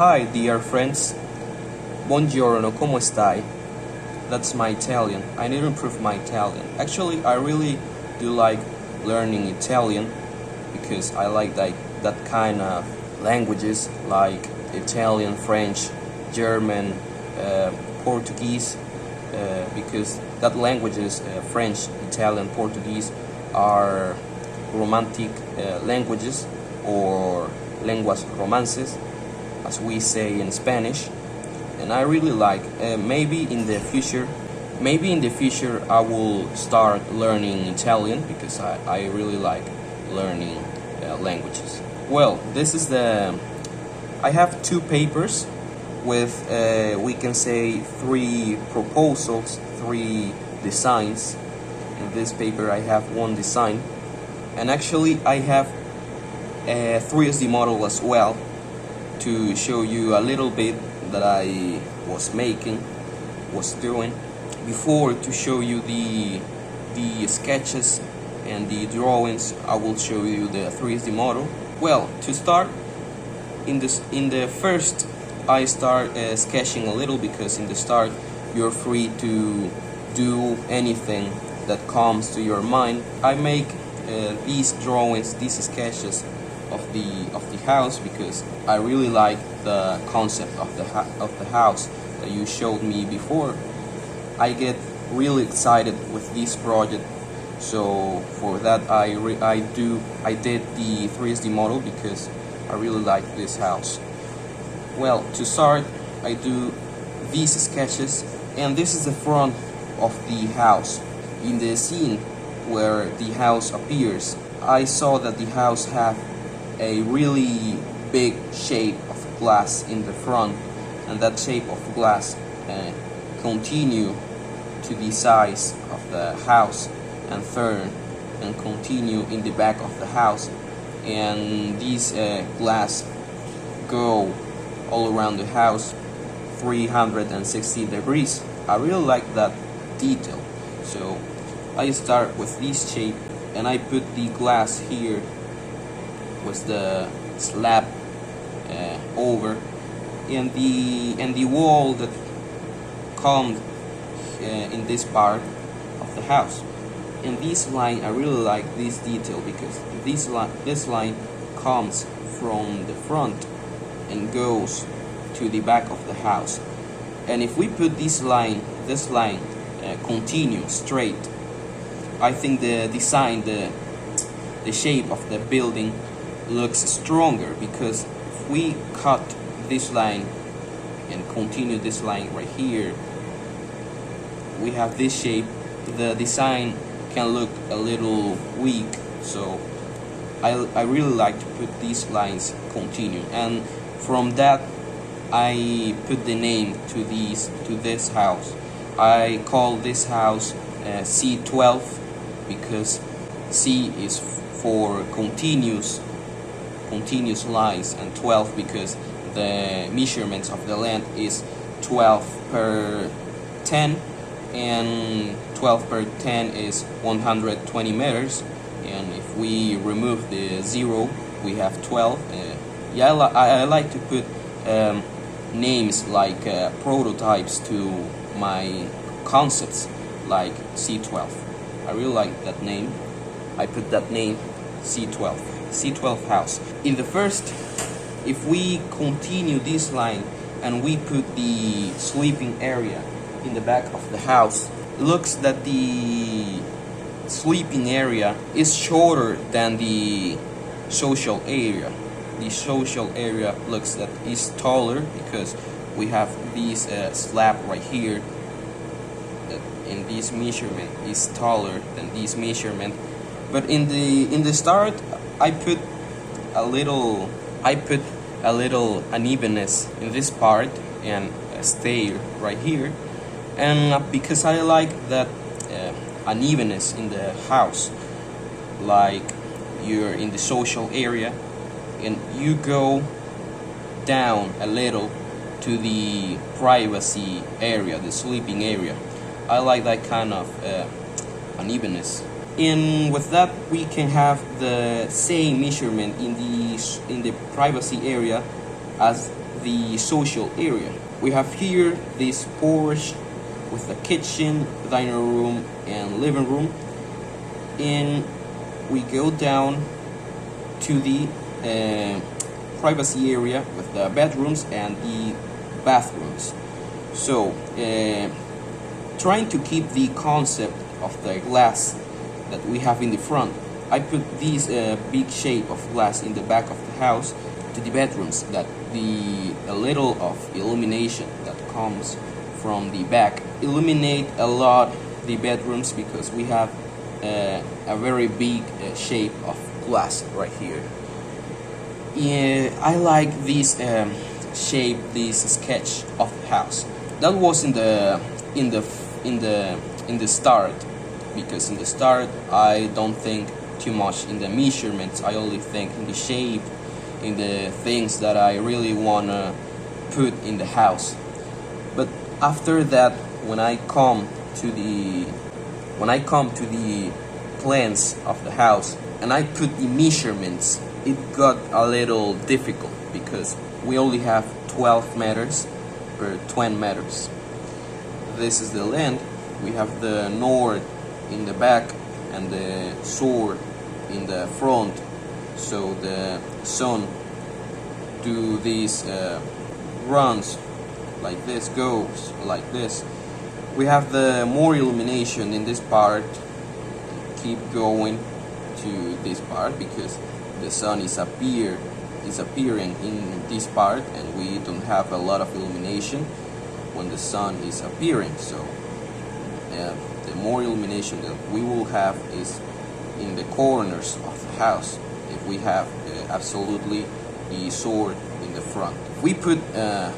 Hi, dear friends. Buongiorno, come stai? That's my Italian. I need to improve my Italian. Actually, I really do like learning Italian because I like that kind of languages like Italian, French, German, Portuguese, because that languages, French, Italian, Portuguese, are romantic languages or lenguas romances, as we say in Spanish. And I really like, maybe in the future I will start learning Italian because I really like learning languages. Well, I have two papers with, we can say, three proposals, three designs. In this paper I have one design, and actually I have a 3D model as well to show you a little bit that I was doing before. To show you the sketches and the drawings, I will show you the 3D model. Well, to start, in the first I start sketching a little, because in the start you're free to do anything that comes to your mind. I make these drawings, these sketches of the house because I really like the concept of the house that you showed me before. I get really excited with this project, so for that I did the 3D model because I really like this house. Well, to start, I do these sketches, and this is the front of the house. In the scene where the house appears, I saw that the house had a really big shape of glass in the front, and that shape of glass continue to the sides of the house and turn and continue in the back of the house, and these glass go all around the house 360 degrees. I really like that detail, so I start with this shape and I put the glass here with the slab over, and the wall that comes in this part of the house. And this line, I really like this detail because this line comes from the front and goes to the back of the house. And if we put this line continue straight, I think the design, the shape of the building looks stronger, because if we cut this line and continue this line right here, we have this shape. The design can look a little weak, so I really like to put these lines continue, and from that I put the name to this house. I call this house C12 because C is for continuous lines, and 12 because the measurements of the land is 12 per 10, and 12 per 10 is 120 meters, and if we remove the 0 we have 12. I like to put names like prototypes to my concepts, like C12. I really like that name. I put that name C12 house. In the first, if we continue this line and we put the sleeping area in the back of the house, looks that the sleeping area is shorter than the social area. The social area looks that is taller because we have this slab right here, and this measurement is taller than this measurement. But in the start, I put a little unevenness in this part and stay right here, and because I like that unevenness in the house, like you're in the social area and you go down a little to the privacy area, the sleeping area. I like that kind of unevenness. And with that, we can have the same measurement in the privacy area as the social area. We have here this porch with the kitchen, dining room, and living room, and we go down to the privacy area with the bedrooms and the bathrooms. So trying to keep the concept of the glass that we have in the front, I put this big shape of glass in the back of the house to the bedrooms, that a little of illumination that comes from the back illuminate a lot the bedrooms, because we have a very big shape of glass right here. Yeah, I like this shape, this sketch of the house. That was in the start, because in the start I don't think too much in the measurements. I only think in the shape, in the things that I really wanna put in the house. But after that, when I come to the plans of the house and I put the measurements, it got a little difficult, because we only have 12 meters per 20 meters. This is the land. We have the north in the back and the south in the front, so the sun do these runs like this, goes like this. We have the more illumination in this part, keep going to this part, because the sun is appearing in this part, and we don't have a lot of illumination when the sun is appearing. So the more illumination that we will have is in the corners of the house, if we have absolutely the sword in the front. If we put a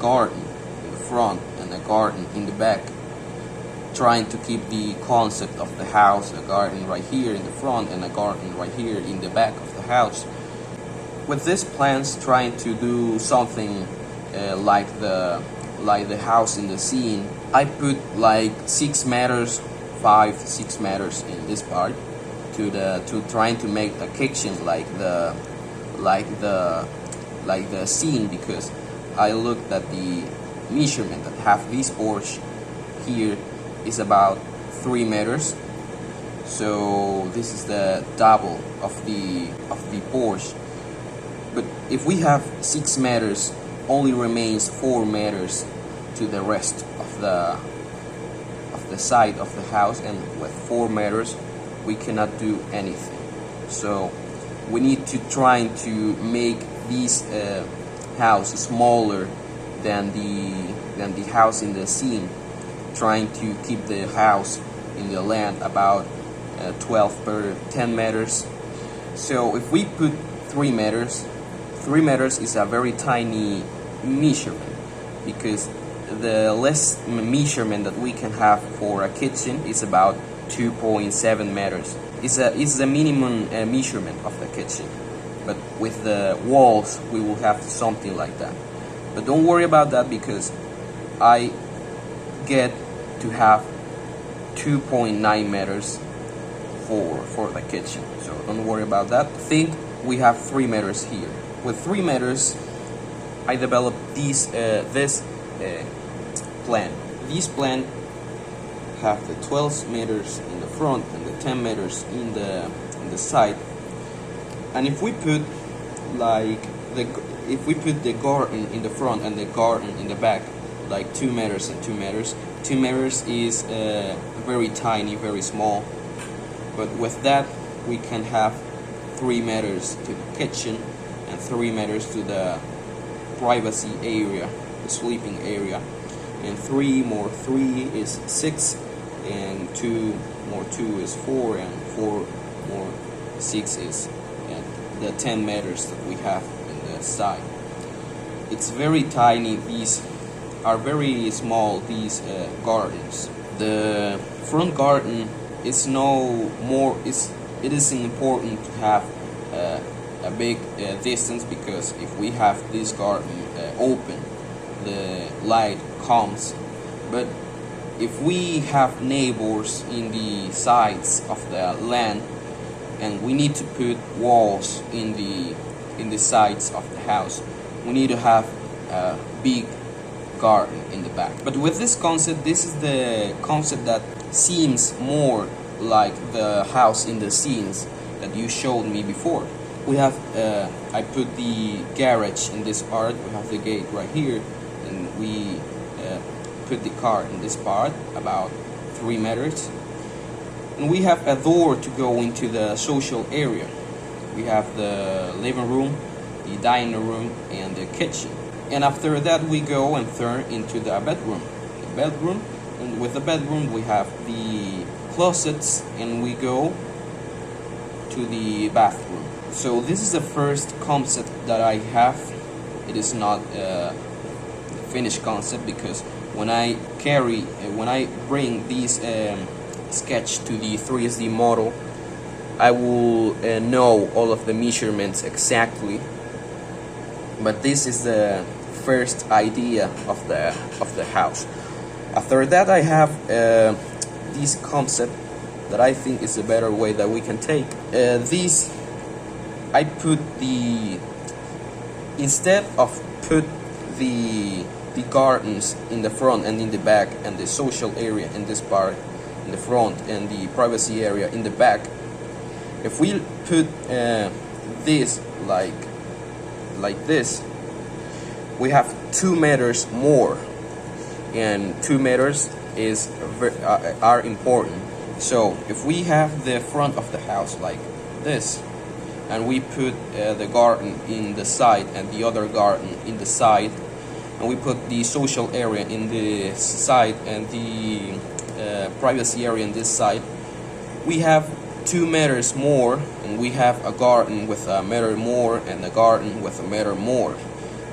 garden in the front and a garden in the back, trying to keep the concept of the house, a garden right here in the front and a garden right here in the back of the house. With these plans, trying to do something like the house in the scene, I put like 6 meters, 5-6 meters in this part to trying to make the kitchen like the scene, because I looked at the measurement that have this porch here is about 3 meters. So this is the double of the porch. But if we have 6 meters, only remains 4 meters to the rest of the side of the house, and with 4 meters we cannot do anything. So we need to try to make this house smaller than the house in the scene, trying to keep the house in the land about 12 per 10 meters. So if we put 3 meters is a very tiny measurement, because the less measurement that we can have for a kitchen is about 2.7 meters. It's the minimum measurement of the kitchen. But with the walls we will have something like that. But don't worry about that, because I get to have 2.9 meters for the kitchen. So don't worry about that. Think we have 3 meters here. With 3 meters, I developed this plan. This plan have the 12 meters in the front and the 10 meters in the side. And if we put the garden in the front and the garden in the back, like 2 meters and 2 meters, 2 meters is very tiny, very small. But with that, we can have 3 meters to the kitchen and 3 meters to the privacy area, the sleeping area. And 3 more 3 is 6, and 2 more 2 is 4, and 4 more 6 is the 10 meters that we have in the side. It's very tiny. These are very small, these gardens. The front garden is no more, it isn't important to have a big distance, because if we have this garden open, the light comes. But if we have neighbors in the sides of the land, and we need to put walls in the sides of the house, we need to have a big garden in the back. But with this concept, this is the concept that seems more like the house in the scenes that you showed me before. We have I put the garage in this part, we have the gate right here, and we put the car in this part about 3 meters, and we have a door to go into the social area. We have the living room, the dining room, and the kitchen. And after that we go and turn into the bedroom. And with the bedroom we have the closets, and we go to the bathroom. So this is the first concept that I have. It is not a finished concept, because when I bring this sketch to the 3D model, I will know all of the measurements exactly. But this is the first idea of the house. After that, I have this concept that I think is a better way that we can take. I put instead of put the gardens in the front and in the back, and the social area in this part in the front, and the privacy area in the back, if we put this like this, we have 2 meters more, and 2 meters are important. So if we have the front of the house like this, and we put the garden in the side and the other garden in the side, and we put the social area in the side and the privacy area in this side, we have 2 meters more, and we have a garden with a meter more and a garden with a meter more,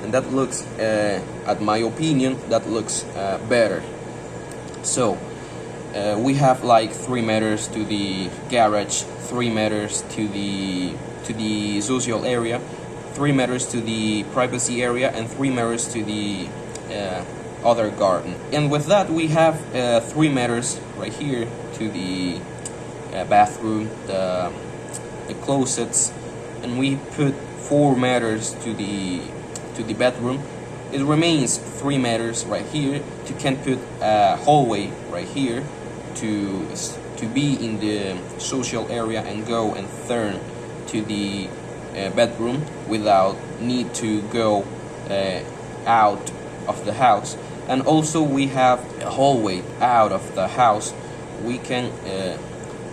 and that looks, at my opinion, that looks better. So we have like 3 meters to the garage, 3 meters to the social area, 3 meters to the privacy area, and 3 meters to the other garden. And with that we have 3 meters right here to the bathroom, the closets, and we put 4 meters to the bedroom. It remains 3 meters right here. You can put a hallway right here to be in the social area and go and turn to the bedroom without need to go out of the house. And also we have a hallway out of the house. We can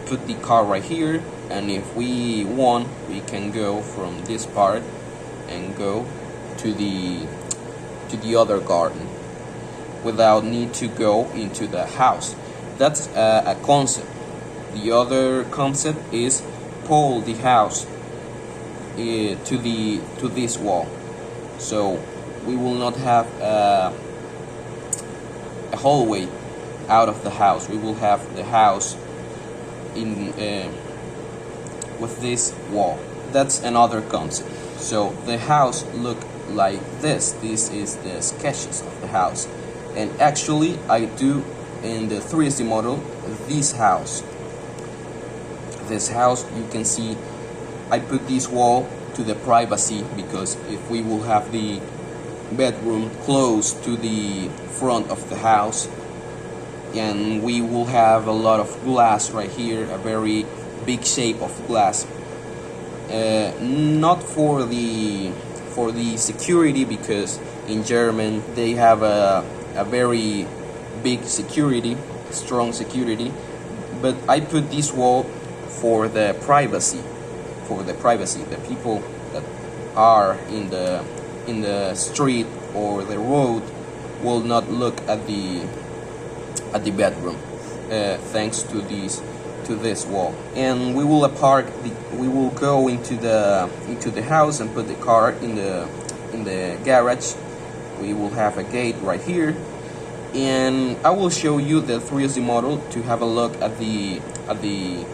put the car right here, and if we want, we can go from this part and go to the other garden without need to go into the house. That's a concept. The other concept is pull the house to this wall, so we will not have a hallway out of the house. We will have the house in with this wall. That's another concept. So the house look like this. This is the sketches of the house, and actually I do in the 3D model this house. You can see I put this wall to the privacy, because if we will have the bedroom close to the front of the house, and we will have a lot of glass right here, a very big shape of glass, not for the security, because in German they have a very big security, strong security, but I put this wall for the privacy. The people that are in the street or the road will not look at the bedroom, thanks to this wall. And we will go into the house and put the car in the garage. We will have a gate right here, and I will show you the 3D model to have a look at the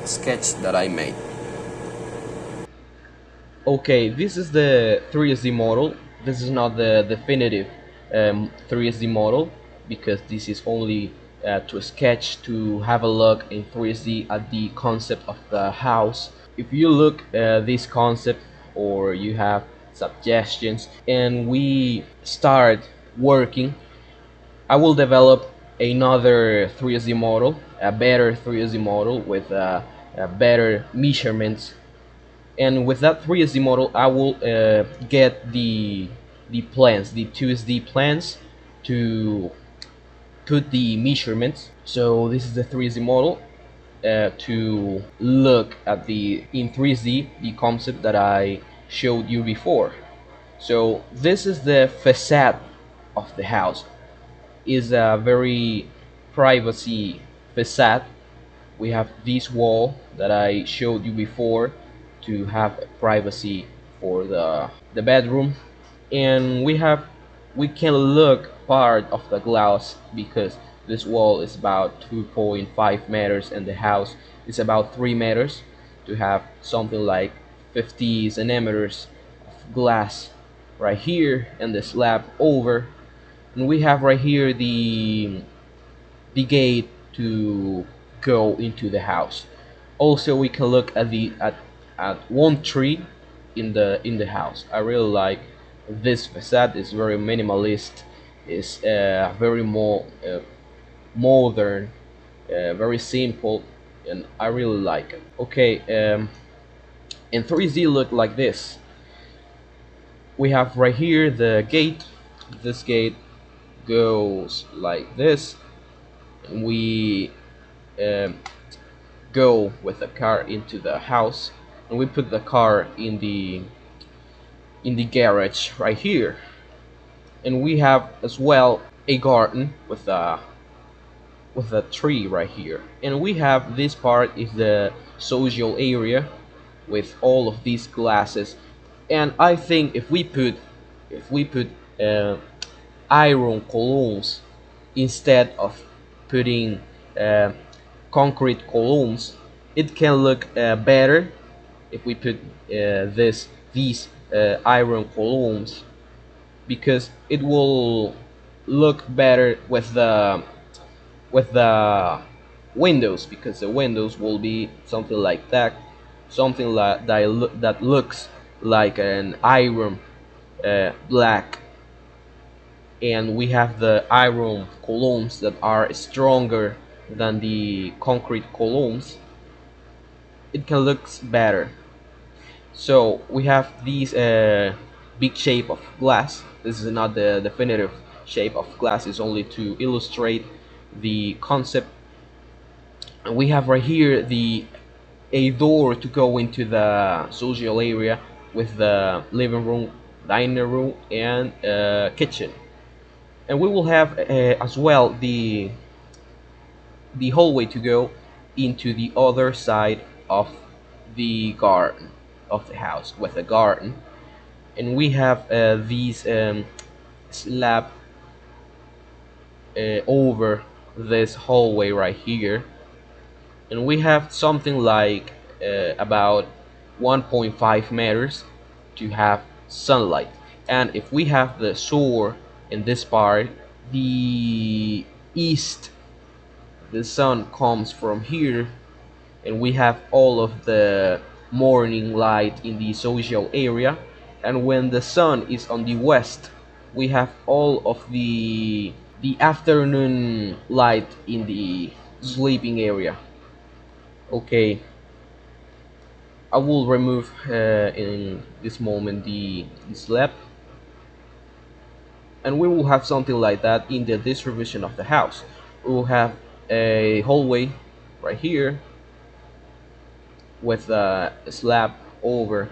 sketch that I made. Okay, this is the 3D model. This is not the definitive 3D model, because this is only to sketch, to have a look in 3D at the concept of the house. If you look this concept, or you have suggestions, and we start working, I will develop another 3D model, a better 3D model with a better measurements. And with that 3D model, I will get the plans, the 2D plans, to put the measurements. So this is the 3D model to look at the in 3D the concept that I showed you before. So this is the facade of the house. Is a very privacy facade. We have this wall that I showed you before to have privacy for the bedroom, and we can look part of the glass because this wall is about 2.5 meters and the house is about 3 meters, to have something like 50 centimeters of glass right here and the slab over. And we have right here the gate to go into the house. Also, we can look at at one tree in the house. I really like this facade. It's very minimalist. It's very more modern, very simple, and I really like it. Okay, in 3D look like this. We have right here the gate. This gate goes like this, and we um, go with the car into the house, and we put the car in the garage right here. And we have as well a garden with a tree right here, and we have this part is the social area with all of these glasses. And I think if we put uh, iron columns instead of putting uh, concrete columns, it can look better if we put these iron columns, because it will look better with the windows, because the windows will be something like that, something like that looks like an iron black. And we have the iron columns that are stronger than the concrete columns. It can look better. So we have these big shape of glass. This is not the definitive shape of glass, it's only to illustrate the concept. And we have right here the a door to go into the social area with the living room, dining room, and kitchen. And we will have as well the hallway to go into the other side of the garden of the house with a garden. And we have these slab over this hallway right here, and we have something like about 1.5 meters to have sunlight. And if we have the shore in this part, the east, the sun comes from here, and we have all of the morning light in the social area. And when the sun is on the west, we have all of the afternoon light in the sleeping area. Okay, I will remove in this moment the slab, and we will have something like that in the distribution of the house. We will have a hallway right here with a slab over,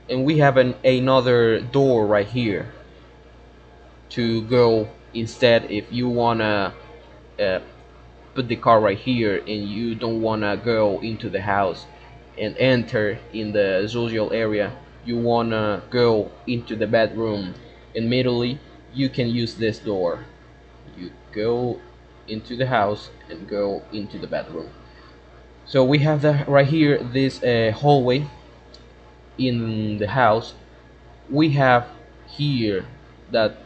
and we have another door right here to go instead if you wanna uh, put the car right here and you don't wanna go into the house and enter in the social area, you wanna go into the bedroom immediately, you can use this door. You go into the house and go into the bedroom. So we have right here this hallway in the house. We have here that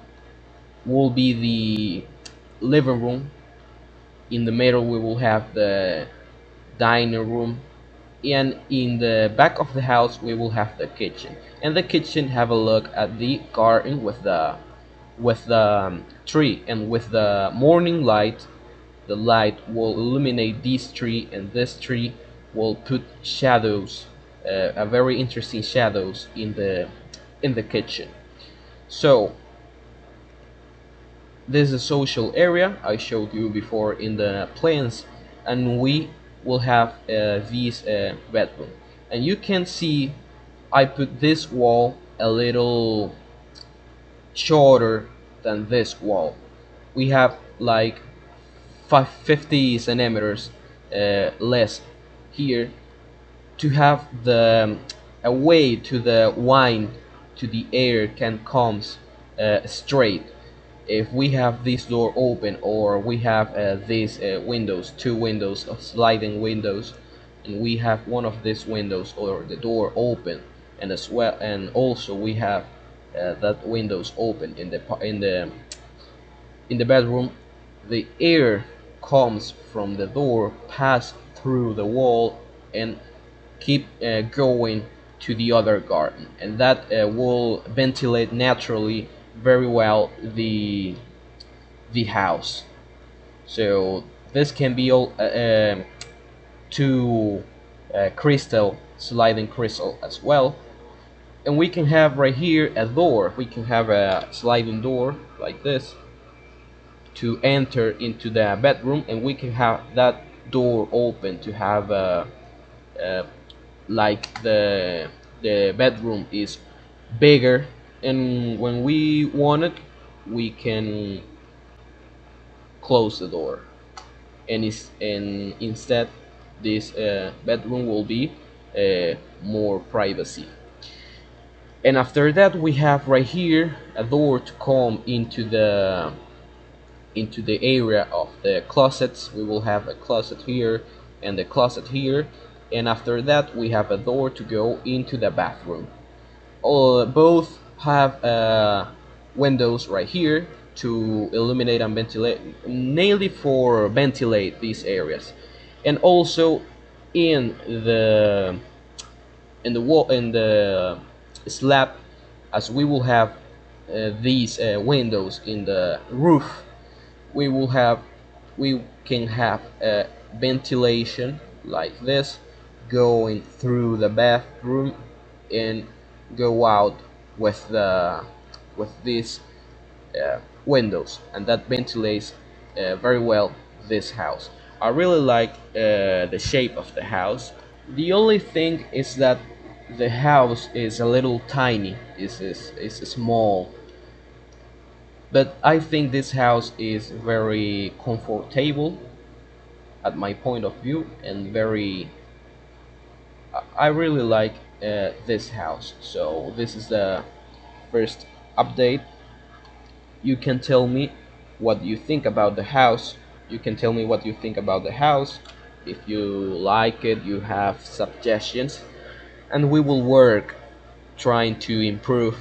will be the living room. In the middle we will have the dining room, and in the back of the house we will have the kitchen, and the kitchen have a look at the garden with the tree, and with the morning light the light will illuminate this tree, and this tree will put shadows, a very interesting shadows in the kitchen. So this is a social area I showed you before in the plans, and we will have this bedroom. And you can see I put this wall a little shorter than this wall. We have like 50 centimeters less here, to have the a way to the wine, to the air can comes straight. If we have this door open, or we have these windows, two windows of sliding windows, and we have one of these windows or the door open, and as well, and also we have that windows open in the bedroom, the air comes from the door, pass through the wall, and keep going to the other garden, and that will ventilate naturally very well the house. So this can be all to crystal, sliding crystal as well. And we can have right here a door, we can have a sliding door like this to enter into the bedroom, and we can have that door open to have like the bedroom is bigger, and when we want it we can close the door, and instead this bedroom will be more privacy. And after that we have right here a door to come into the area of the closets. We will have a closet here and the closet here, and after that we have a door to go into the bathroom. Both have windows right here to illuminate and ventilate, mainly for ventilate these areas. And also in the wall, in the slab, as we will have these windows in the roof, we will have we can have ventilation like this going through the bathroom and go out with these windows, and that ventilates very well this house. I really like the shape of the house. The only thing is that the house is a little tiny, is small, but I think this house is very comfortable at my point of view, and very I really like this house. So this is the first update. You can tell me what you think about the house. You can tell me what you think about the house. If you like it, you have suggestions, and we will work trying to improve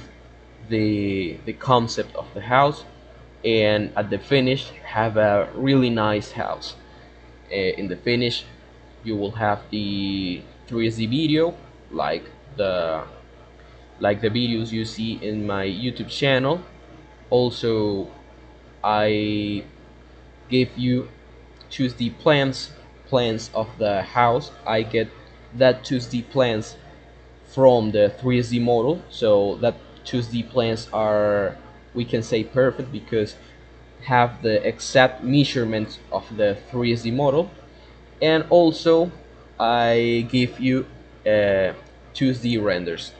the concept of the house, and at the finish have a really nice house. In the finish you will have the 3D video, like the like the videos you see in my YouTube channel. Also, I give you choose the plans of the house. I get that choose the plans from the 3D model, so that choose the plans are, we can say, perfect, because have the exact measurements of the 3D model. And also I give you uh, 2D renders.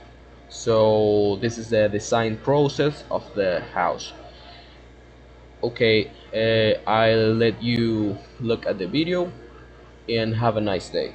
So this is the design process of the house. Okay, I'll let you look at the video and have a nice day.